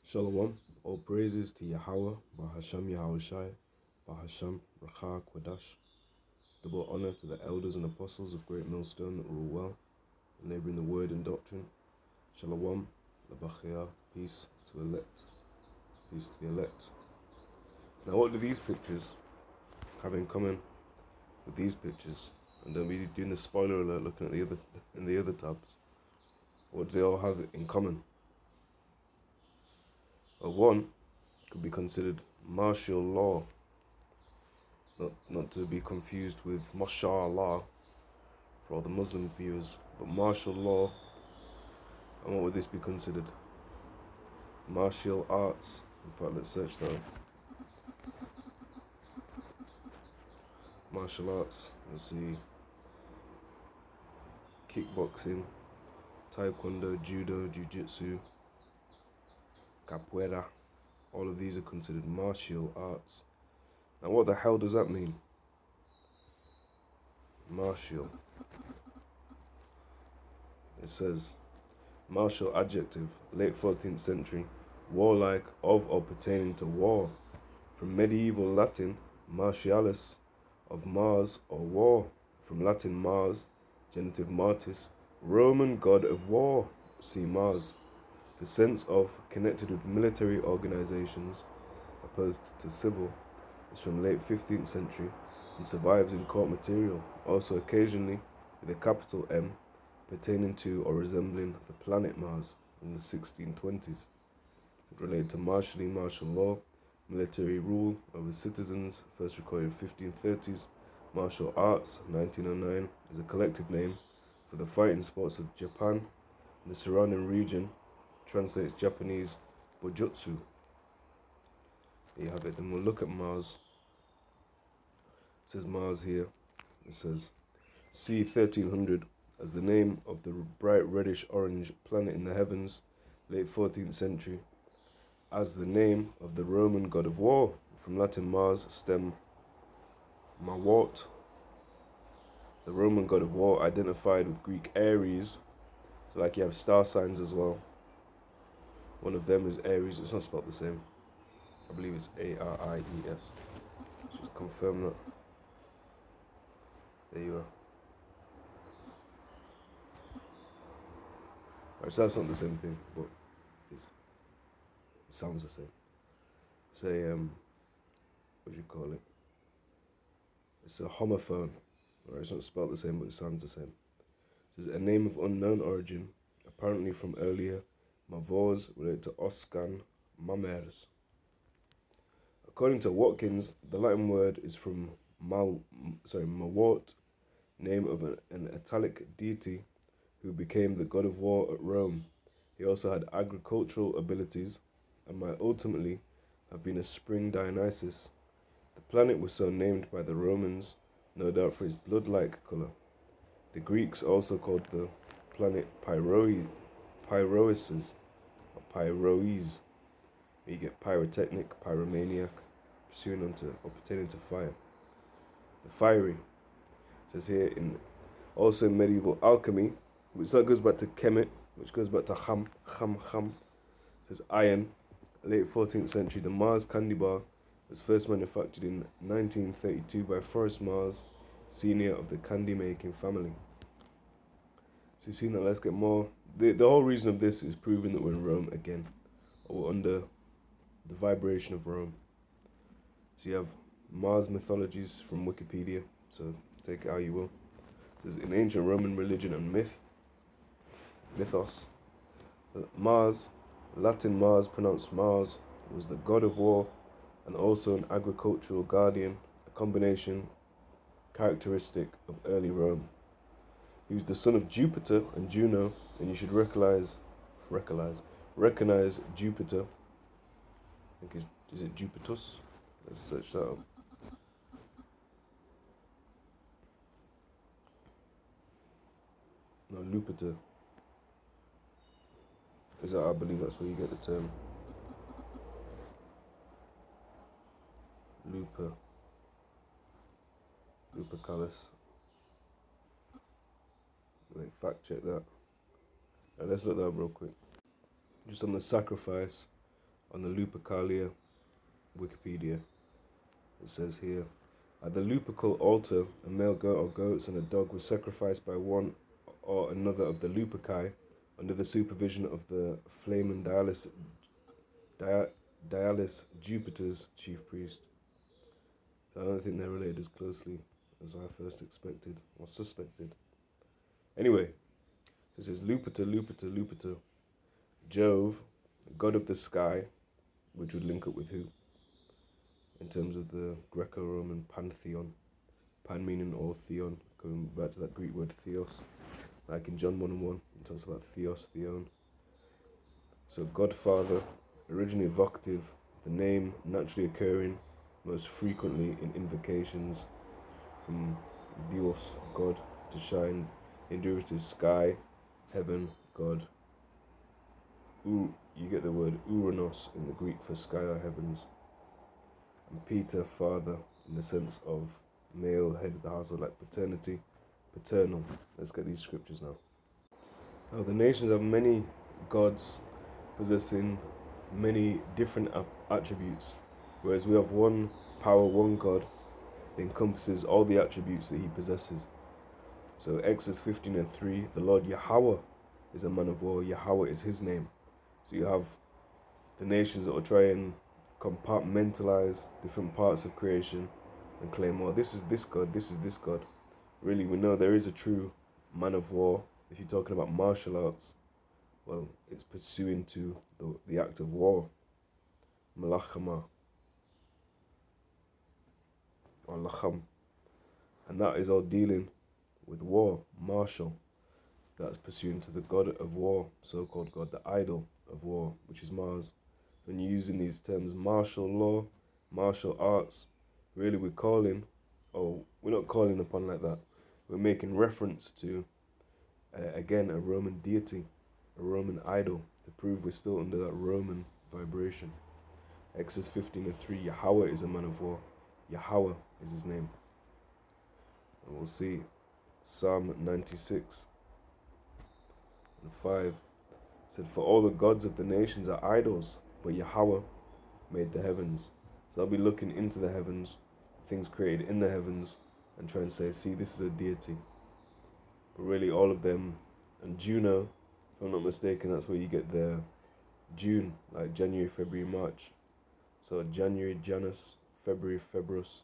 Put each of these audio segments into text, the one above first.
Shalom, all praises to Yahawah, bahasham Yahawashi, bahasham Racha Kwadash. Double honor to the elders and apostles of Great Millstone that rule well, enabling the word and doctrine. Shalom, labachia, peace to elect, peace to the elect. Now, what do these pictures have in common with these pictures? And don't be doing the spoiler alert, looking at the other tabs. What do they all have in common? Well, one could be considered martial law, not to be confused with mashallah for all the Muslim viewers, but martial law. And what would this be considered? Martial arts. In fact, let's search that. Martial arts. Let's see. Kickboxing, taekwondo, judo, jiu-jitsu, capoeira. All of these are considered martial arts. Now, what the hell does that mean? Martial. It says, martial adjective, late 14th century, warlike, of or pertaining to war. From medieval Latin, martialis, of Mars or war. From Latin Mars, genitive Martis, Roman god of war, see Mars. The sense of connected with military organizations, opposed to civil, is from late 15th century and survives in court material, also occasionally with a capital M, pertaining to or resembling the planet Mars in the 1620s. It related to martial law, military rule over citizens, first recorded 1530s. Martial arts, 1909, is a collective name for the fighting sports of Japan and the surrounding region. Translates Japanese bojutsu. There you have it. Then we'll look at Mars. It says Mars here. It says C 1300 as the name of the bright reddish orange planet in the heavens, late 14th century. As the name of the Roman god of war, from Latin Mars, stem Mawat. The Roman god of war identified with Greek Aries. So like you have star signs as well. One of them is Aries. It's not spelled the same. I believe it's Aries. Let's just confirm that. There you are. Alright, so that's not the same thing, but it sounds the same. Say, what do you call it? It's a homophone. Alright, it's not spelled the same, but it sounds the same. It says a name of unknown origin, apparently from earlier Mavors, related to Oscan Mamers. According to Watkins, the Latin word is from Mawat, name of an Italic deity who became the god of war at Rome. He also had agricultural abilities and might ultimately have been a spring Dionysus. The planet was so named by the Romans, no doubt for its blood-like colour. The Greeks also called the planet Pyroeses, or Pyroes. You get pyrotechnic, pyromaniac, pursuing onto or pertaining to fire. The fiery, says here also in medieval alchemy, which goes back to Kemet, which goes back to Ham. Says iron, late 14th century. The Mars candy bar was first manufactured in 1932 by Forrest Mars, senior of the candy making family. So you've seen that. Let's get more. The whole reason of this is proving that we're in Rome again, or under the vibration of Rome. So you have Mars mythologies from Wikipedia, so take it how you will. It says in ancient Roman religion and mythos, Mars, Latin Mars pronounced Mars, was the god of war and also an agricultural guardian, a combination characteristic of early Rome. He was the son of Jupiter and Juno, and you should recognize Jupiter. I think is it Jupitus? Let's search that up. No, Lupiter. I believe that's where you get the term. Lupercalis. Wait, fact check that. Right, let's look that up real quick. Just on the sacrifice on the Lupercalia Wikipedia. It says here, at the Lupercal altar, a male goat or goats and a dog was sacrificed by one or another of the Luperci under the supervision of the Flamen Dialis Jupiter's chief priest. I don't think they're related as closely as I first expected or suspected. Anyway, this is Luperter, Jove, god of the sky, which would link up with who? In terms of the Greco-Roman pantheon. Pan meaning or theon, going back to that Greek word theos. Like in John 1:1, it talks about theos, theon. So Godfather, originally vocative, the name naturally occurring most frequently in invocations from Dios, God, to shine, in derivative sky, heaven, God. You get the word Uranos in the Greek for sky or heavens. And Peter, father, in the sense of male, head of the household, like paternity, paternal. Let's get these scriptures now. Now the nations have many gods possessing many different attributes, whereas we have one power, one God that encompasses all the attributes that he possesses. So Exodus 15:3, the Lord Yahawah is a man of war. Yahawah is his name. So you have the nations that will try and compartmentalize different parts of creation and claim, well, this is this God, this is this God. Really, we know there is a true man of war. If you're talking about martial arts, well, it's pursuing to the act of war. Malachama or lacham. And that is all dealing with war, martial. That's pursuing to the god of war, so-called god, the idol of war, which is Mars. When you're using these terms, martial law, martial arts, really we're not calling upon like that. We're making reference to, again, a Roman deity, a Roman idol, to prove we're still under that Roman vibration. Exodus 15:3, Yahawah is a man of war. Yahawah is his name. And we'll see Psalm 96:5 said, for all the gods of the nations are idols, but Yahawah made the heavens. So I'll be looking into the heavens, things created in the heavens, and try and say, see, this is a deity. But really all of them, and Juno, if I'm not mistaken, that's where you get the June, like January, February, March. So January, Janus, February, Februus,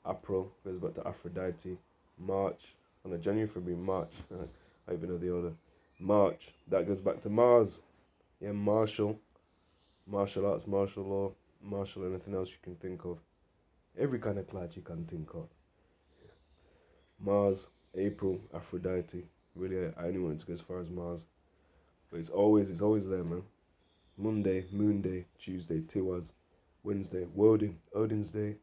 April goes back to Aphrodite, March, January, February, March, I even know the order. March, that goes back to Mars. Yeah, martial arts, martial law, martial anything else you can think of. Every kind of class you can think of. Mars, April, Aphrodite. Really, I only wanted to go as far as Mars. But it's always there, man. Monday, Moon Day, Tuesday, Tiwaz, Wednesday, Woden, Odin's Day,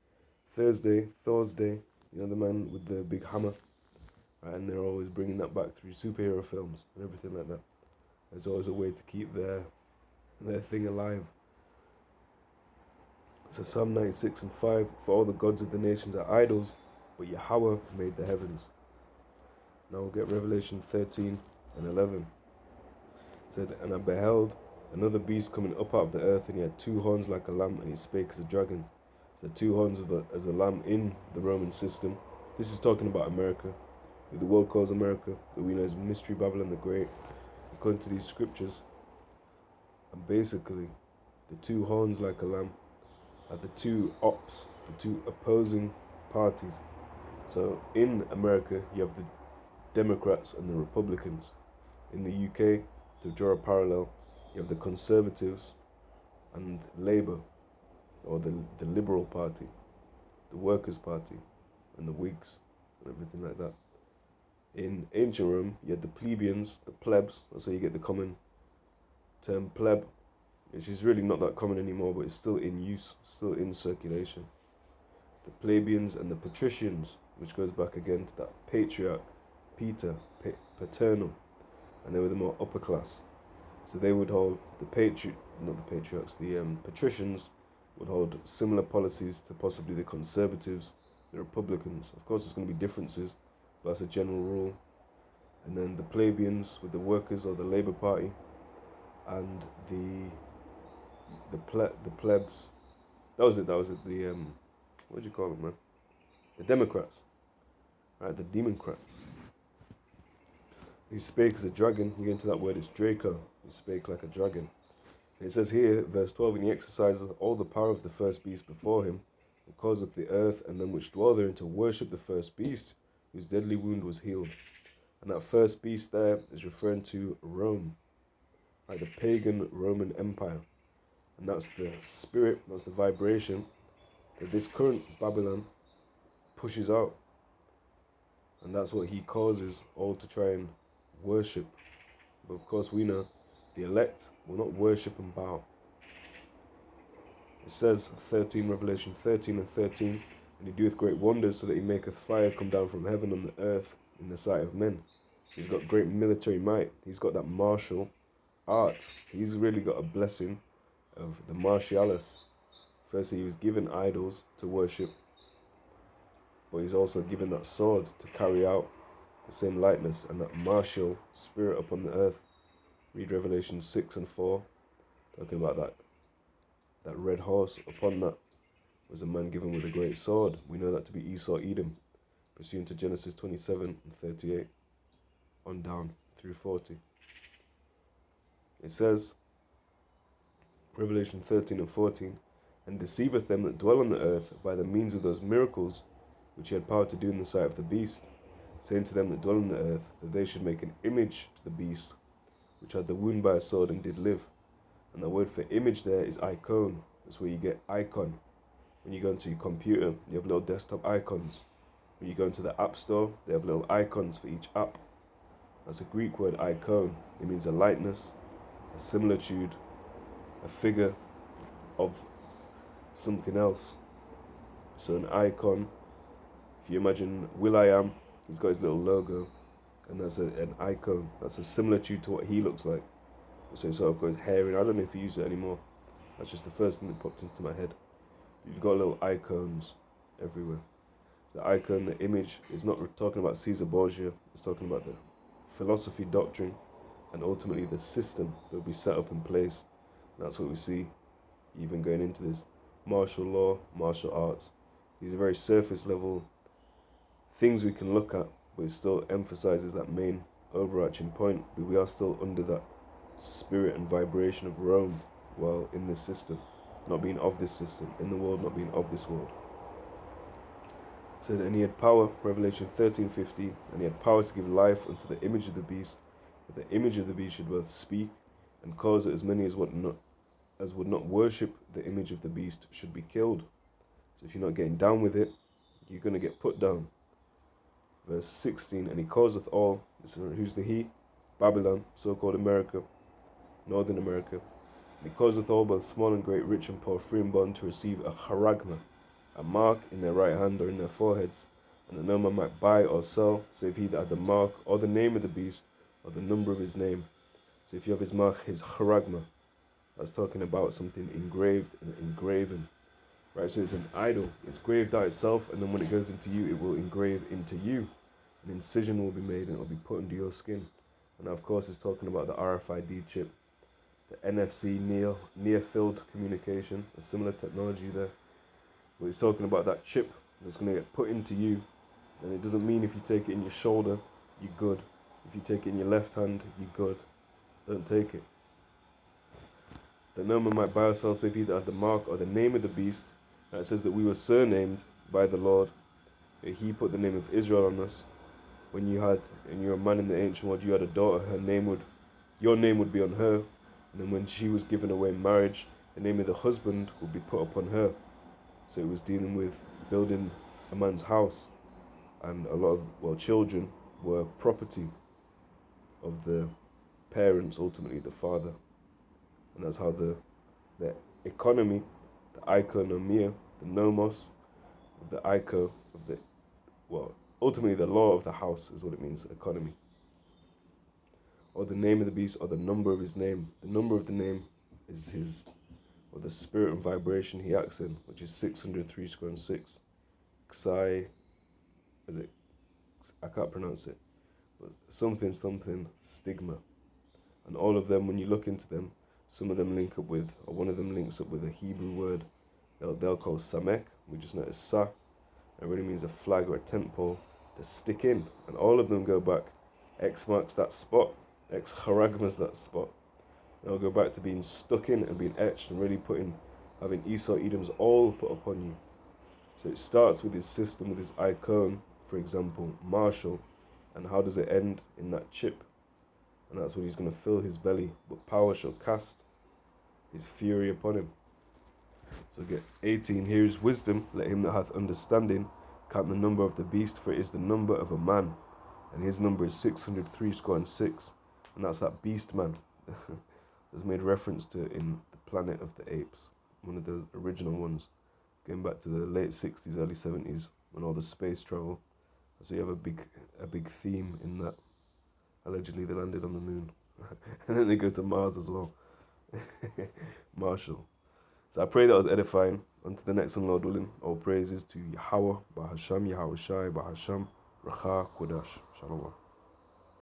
Thursday, Thor's Day, you know, the man with the big hammer. Right, and they're always bringing that back through superhero films and everything like that. There's always a way to keep their thing alive. So Psalm 96:5, for all the gods of the nations are idols, but Yahawah made the heavens. Now we'll get Revelation 13:11. It said, and I beheld another beast coming up out of the earth, and he had two horns like a lamb, and he spake as a dragon. So two horns as a lamb in the Roman system. This is talking about America, what the world calls America, that we know as Mystery Babylon the Great, according to these scriptures. And basically, the two horns like a lamb are the two opposing parties. So in America, you have the Democrats and the Republicans. In the UK, to draw a parallel, you have the Conservatives and Labour, or the Liberal Party, the Workers' Party, and the Whigs, and everything like that. In ancient Rome, you had the Plebeians, the plebs, that's where you get the common term pleb, which is really not that common anymore, but it's still in use, still in circulation. The Plebeians and the Patricians, which goes back again to that patriarch, Peter, paternal, and they were the more upper class. So they would hold the Patricians would hold similar policies to possibly the Conservatives, the Republicans. Of course, there's going to be differences, but that's a general rule. And then the Plebeians with the Workers or the Labour Party, and the the plebs. That was it. The what do you call it, man? The Democrats, right? The Democrats. He spake as a dragon. You get into that word, it's Draco. He spake like a dragon. And it says here, verse 12, and he exercises all the power of the first beast before him, and causeth the earth and them which dwell therein to worship the first beast, whose deadly wound was healed. And that first beast there is referring to Rome, right? The pagan Roman Empire. And that's the spirit, that's the vibration that this current Babylon pushes out. And that's what he causes all to try and worship. But of course we know the elect will not worship and bow. It says 13, Revelation 13 and 13, and he doeth great wonders, so that he maketh fire come down from heaven on the earth in the sight of men. He's got great military might. He's got that martial art. He's really got a blessing of the martialis. Firstly, he was given idols to worship, but he's also given that sword to carry out the same likeness and that martial spirit upon the earth. Read Revelation 6 and 4, talking about that red horse. Upon that was a man given with a great sword. We know that to be Esau Edom, pursuant to Genesis 27 and 38, on down through 40. It says, Revelation 13 and 14, and deceiveth them that dwell on the earth by the means of those miracles which he had power to do in the sight of the beast, saying to them that dwell on the earth that they should make an image to the beast, which had the wound by a sword and did live. And the word for image there is icon. That's where you get icon. When you go into your computer, you have little desktop icons. When you go into the app store, they have little icons for each app. That's a Greek word, icon. It means a likeness, a similitude, a figure of something else. So an icon, if you imagine will.i.am, he's got his little logo, and that's an icon. That's a similitude to what he looks like. So he sort of goes hair in. I don't know if he uses it anymore. That's just the first thing that popped into my head. You've got little icons everywhere. The icon, the image, is not talking about Caesar Borgia. It's talking about the philosophy, doctrine, and ultimately the system that will be set up in place. And that's what we see even going into this martial law, martial arts. These are very surface level things we can look at, but it still emphasizes that main overarching point that we are still under that spirit and vibration of Rome while in this system, not being of this system, in the world, not being of this world. It said, and he had power, Revelation 13:15, and he had power to give life unto the image of the beast, that the image of the beast should both speak and cause that as many as would not worship the image of the beast should be killed. So if you're not getting down with it, you're going to get put down. Verse 16, and he causeth all, who's the he? Babylon, so-called America, Northern America. And he causeth all, both small and great, rich and poor, free and bond, to receive a charagma, a mark in their right hand or in their foreheads, and that no man might buy or sell, save he that had the mark, or the name of the beast, or the number of his name. So if you have his mark, his charagma, that's talking about something engraved and engraven. Right, so it's an idol. It's graved out itself, and then when it goes into you, it will engrave into you. An incision will be made, and it will be put under your skin. And of course, it's talking about the RFID chip, the NFC, near-field communication, a similar technology there. But it's talking about that chip that's going to get put into you. And it doesn't mean if you take it in your shoulder, you're good. If you take it in your left hand, you're good. Don't take it. That no man might buy or sell, save he that had the mark or the name of the beast. And it says that we were surnamed by the Lord. That he put the name of Israel on us. When you were a man in the ancient world, you had a daughter, your name would be on her. And then when she was given away in marriage, the name of the husband would be put upon her. So it was dealing with building a man's house. And a lot of, children were property of the parents, ultimately the father. And that's how the economy, the economia, the nomos, of the ico, of the, ultimately the law of the house is what it means, economy. Or the name of the beast, or the number of his name. The number of the name is the spirit and vibration he acts in, which is 603 square and 6. Xi, I can't pronounce it, but something stigma. And all of them, when you look into them, Some of them link up with, or one of them links up with a Hebrew word they'll call samek, which is known as sa. It really means a flag or a tent pole to stick in. And all of them go back. X marks that spot. X charagmas that spot. They'll go back to being stuck in and being etched and really having Esau Edom's all put upon you. So it starts with his system, with his icon, for example, Marshall. And how does it end? In that chip. And that's when he's going to fill his belly. But power shall cast his fury upon him. So get 18. Here is wisdom. Let him that hath understanding count the number of the beast, for it is the number of a man. And his number is 666. And that's that beast man. That's made reference to in the Planet of the Apes. One of the original ones. Going back to the late 60s, early 70s, when all the space travel. So you have a big theme in that. Allegedly they landed on the moon. And then they go to Mars as well. Marshall. So I pray that was edifying. On to the next one, Lord willing. All praises to Yahawah, bahasham, Yahawashi, bahasham, racha, kodash. Shalom.